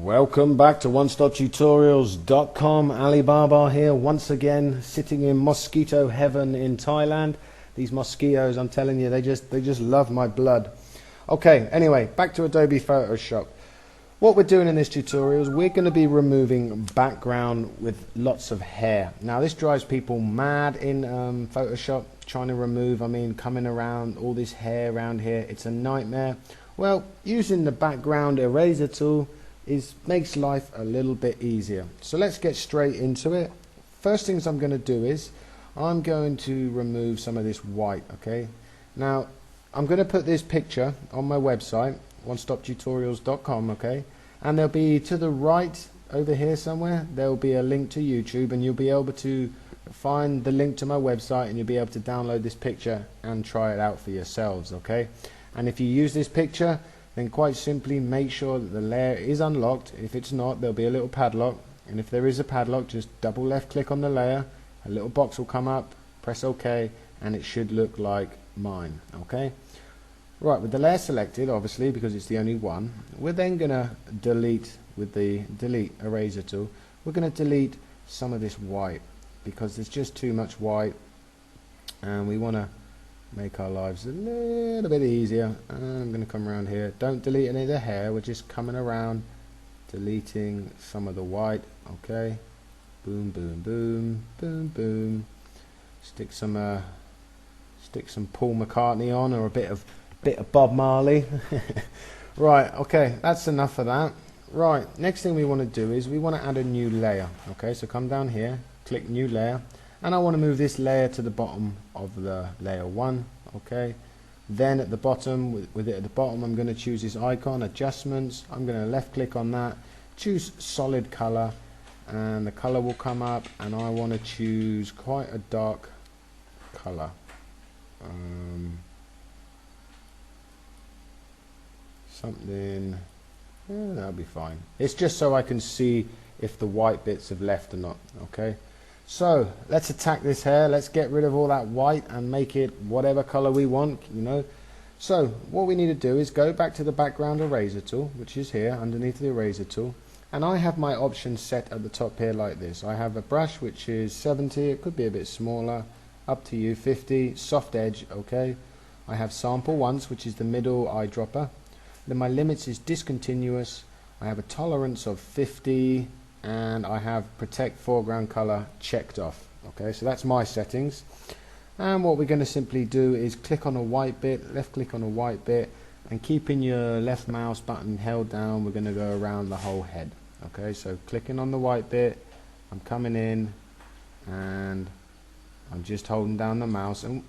Welcome back to OneStopTutorials.com. Alibaba here once again, sitting in mosquito heaven in Thailand. These mosquitoes, I'm telling you, they just love my blood. Okay, anyway, back to Adobe Photoshop. What we're doing in this tutorial is we're going to be removing background with lots of hair. Now this drives people mad in Photoshop, trying to remove, coming around all this hair around here. It's a nightmare. Well, using the background eraser tool makes life a little bit easier. So let's get straight into it. First things I'm going to do is I'm going to remove some of this white. Okay, now I'm going to put this picture on my website, OneStopTutorials.com. okay, and there'll be to the right over here somewhere there'll be a link to YouTube, and you'll be able to find the link to my website, and you'll be able to download this picture and try it out for yourselves. Okay, and if you use this picture, then quite simply make sure that the layer is unlocked. If it's not, there'll be a little padlock, and if there is a padlock, just double left click on the layer, a little box will come up, press OK, and it should look like mine. Okay, right, with the layer selected, obviously because it's the only one, we're then gonna delete with the delete eraser tool. We're gonna delete some of this white because there's just too much white, and we want to make our lives a little bit easier. And I'm going to come around here. Don't delete any of the hair, we're just coming around deleting some of the white. Okay, boom boom boom boom boom. Stick some Paul McCartney on, or a bit of Bob Marley. Right, okay, that's enough of that. Right, next thing we want to do is we want to add a new layer. Okay, so come down here, click new layer, and I want to move this layer to the bottom of the layer 1. Okay, then at the bottom, with it at the bottom, I'm going to choose this icon, adjustments. I'm going to left click on that, choose solid color, and the color will come up, and I want to choose quite a dark color. Something, that'll be fine. It's just so I can see if the white bits have left or not. Okay, so let's attack this hair. Let's get rid of all that white and make it whatever color we want, you know. So what we need to do is go back to the background eraser tool, which is here underneath the eraser tool, and I have my options set at the top here like this. I have a brush which is 70, it could be a bit smaller, up to you, 50, soft edge. Okay, I have sample once, which is the middle eyedropper. Then my limits is discontinuous. I have a tolerance of 50, and I have protect foreground color checked off. Okay, so that's my settings. And what we're going to simply do is click on a white bit, left click on a white bit, and keeping your left mouse button held down, we're going to go around the whole head. Okay, so clicking on the white bit, I'm coming in, and I'm just holding down the mouse, and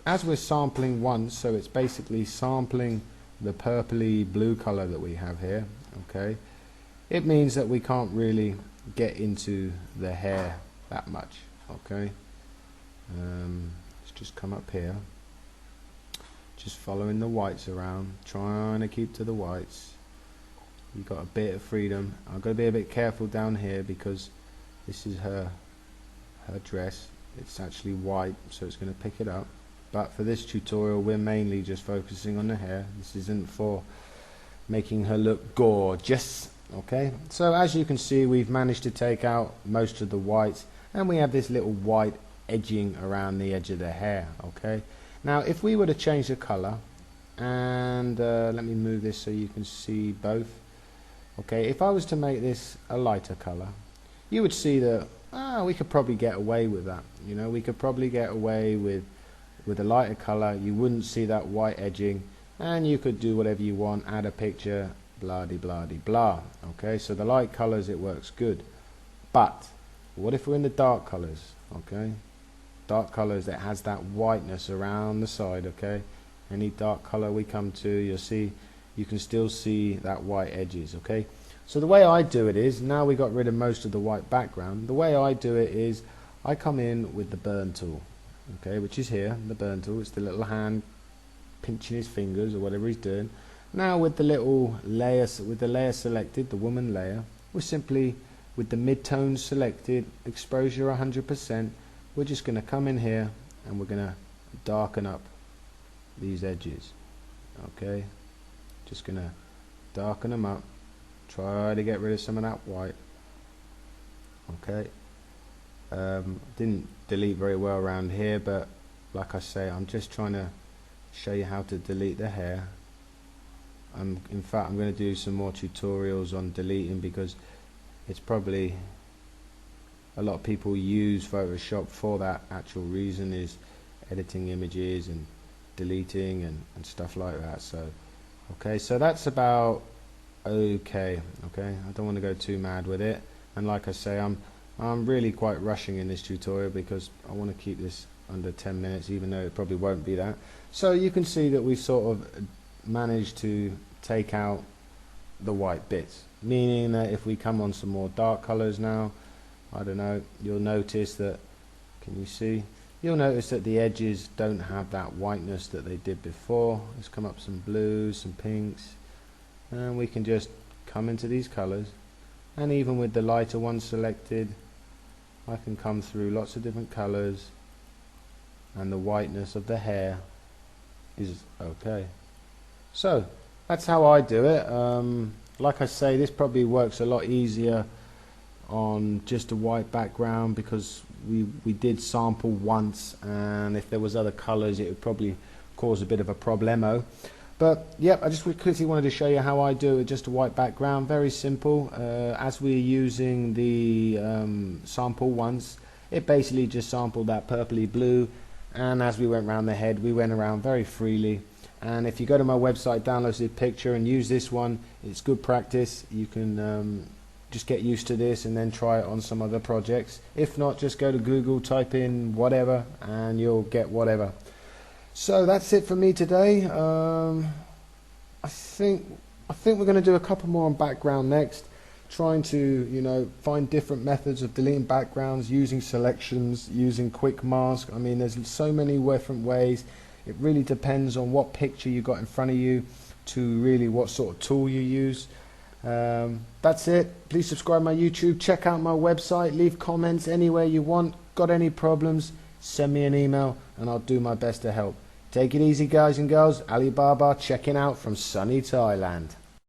as we're sampling once, so it's basically sampling the purpley blue color that we have here. Okay, it means that we can't really get into the hair that much. Okay, let's just come up here, just following the whites around, trying to keep to the whites. You've got a bit of freedom. I've got to be a bit careful down here because this is her dress. It's actually white, so it's going to pick it up. But for this tutorial, we're mainly just focusing on the hair. This isn't for making her look gorgeous. Okay, so as you can see, we've managed to take out most of the whites, and we have this little white edging around the edge of the hair. Okay, now if we were to change the color, and let me move this so you can see both. Okay, if I was to make this a lighter color, you would see that we could probably get away with that. You know, we could probably get away with a lighter color. You wouldn't see that white edging, and you could do whatever you want, add a picture, blah de blah de blah. Okay, so the light colors, it works good. But what if we're in the dark colors? Okay, dark colors that has that whiteness around the side. Okay, any dark color we come to, you'll see you can still see that white edges. Okay, so the way I do it is, now we got rid of most of the white background, the way I do it is I come in with the burn tool. Okay, which is here, the burn tool. It's the little hand pinching his fingers or whatever he's doing. Now with the little layer, with the layer selected, the woman layer, we're simply, with the mid-tone selected, exposure 100%, we're just going to come in here and we're going to darken up these edges. Okay, just going to darken them up Try to get rid of some of that white. Okay. Didn't delete very well around here, but like I say, I'm just trying to show you how to delete the hair. In fact, I'm going to do some more tutorials on deleting, because it's probably a lot of people use Photoshop for that actual reason, is editing images and deleting and stuff like that. So okay, so that's about okay. I don't want to go too mad with it, and like I say, I'm really quite rushing in this tutorial because I want to keep this under 10 minutes, even though it probably won't be that. So you can see that we've sort of managed to take out the white bits, meaning that if we come on some more dark colors now, I don't know, you'll notice that, can you see? You'll notice that the edges don't have that whiteness that they did before. Let's come up some blues, some pinks, and we can just come into these colors, and even with the lighter one selected, I can come through lots of different colors, and the whiteness of the hair is okay. So that's how I do it. Like I say, this probably works a lot easier on just a white background, because we did sample once, and if there was other colors it would probably cause a bit of a problemo. But yep, I just quickly wanted to show you how I do it, just a white background, very simple. As we're using the sample once, it basically just sampled that purpley blue, and as we went around the head, we went around very freely. And if you go to my website, download the picture and use this one, it's good practice. You can just get used to this and then try it on some other projects. If not, just go to Google, type in whatever, and you'll get whatever. So that's it for me today. I think we're going to do a couple more on background next, trying to find different methods of deleting backgrounds, using selections, using quick mask. I mean, there's so many different ways. It really depends on what picture you got in front of you, to really what sort of tool you use. That's it. Please subscribe to my YouTube, check out my website, leave comments anywhere you want. Got any problems, send me an email and I'll do my best to help. Take it easy, guys and girls. Alibaba checking out from sunny Thailand.